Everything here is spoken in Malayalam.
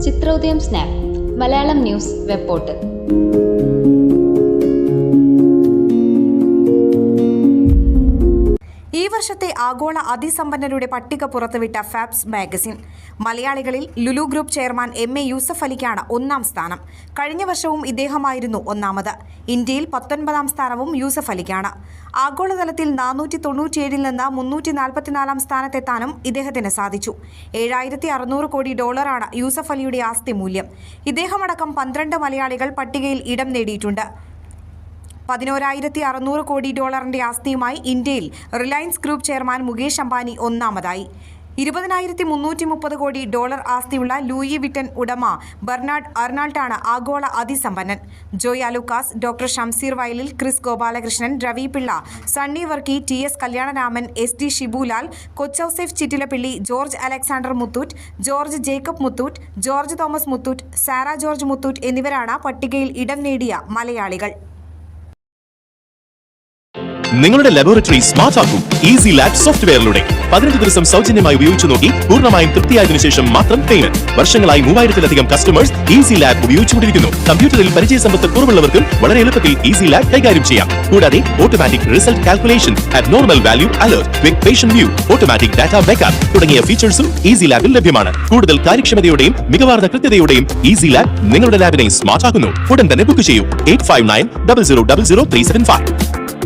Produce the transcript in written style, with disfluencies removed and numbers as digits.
Chithrodayam snap Malayalam news web portal. ഈ വർഷത്തെ ആഗോള അതിസമ്പന്നരുടെ പട്ടിക പുറത്തുവിട്ട ഫാബ്സ് മാഗസിൻ മലയാളികളിൽ Lulu group chairman MA Yusuf അലിക്കാണ് ഒന്നാം സ്ഥാനം. കഴിഞ്ഞ വർഷവും ഇദ്ദേഹമായിരുന്നു ഒന്നാമത്. ഇന്ത്യയിൽ 19ാം സ്ഥാനവും യൂസഫ് അലിക്കാണ്. ആഗോളതലത്തിൽ 497 നിന്ന് 344 സ്ഥാനത്തെത്താനും ഇദ്ദേഹത്തിന് സാധിച്ചു. $7,600 കോടി യൂസഫ് അലിയുടെ ആസ്തി മൂല്യം. ഇദ്ദേഹമടക്കം 12 മലയാളികൾ പട്ടികയിൽ ഇടം നേടിയിട്ടുണ്ട്. $11,600 കോടി ആസ്തിയുമായി ഇന്ത്യയിൽ Reliance group chairman Mukesh Ambani ഒന്നാമതായി. $20,330 കോടി ആസ്തിയുള്ള ലൂയി വിറ്റൻ ഉടമ ബെർണാഡ് അർണാൾട്ടാണ് ആഗോള അതിസമ്പന്നൻ. Joy Alukkas, doctor Shamsheer Vayalil, Kris Gopalakrishnan, Ravi Pillai, Sunny Varkey, TS Kalyanaraman, SD Shibulal, Kochouseph Chittilappilly, George Alexander Muthoot, George Jacob Muthoot, George Thomas Muthoot, Sara George Muthoot എന്നിവരാണ് പട്ടികയിൽ ഇടം നേടിയ മലയാളികൾ. നിങ്ങളുടെ ലബോറട്ടറി സ്മാർട്ട് ആക്കും ഈസി ലാബ് സോഫ്റ്റ്വെയറിലൂടെ. 15 ദിവസം സൗജന്യമായി ഉപയോഗിച്ചു നോക്കി പൂർണ്ണമായും തൃപ്തിയായതിനു ശേഷം മാത്രം പേയ്മെന്റ്. വർഷങ്ങളായി 3000-ലധികം കസ്റ്റമേഴ്സ് ഈസി ലാബ് ഉപയോഗിച്ചുകൊണ്ടിരിക്കുന്നു. കമ്പ്യൂട്ടറിൽ പരിചയസമ്പത്ത് കുറവുള്ളവർക്ക് വളരെ എളുപ്പത്തിൽ ഈസി ലാബ് കൈകാര്യം ചെയ്യാം. കൂടാതെ automatic result calculation, abnormal value alert, quick patient view, automatic data backup തുടങ്ങിയ ഫീച്ചേഴ്സും ഈസി ലാബിൽ ലഭ്യമാണ്. കൂടുതൽ കാര്യക്ഷമതയോടെയും മികവാർന്ന കൃത്യതയോടെയും ഈസി ലാബ് നിങ്ങളുടെ ലാബിനെ സ്മാർട്ട് ആക്കുന്നു. ഉടൻ തന്നെ ബുക്ക് ചെയ്യൂ. 85900375.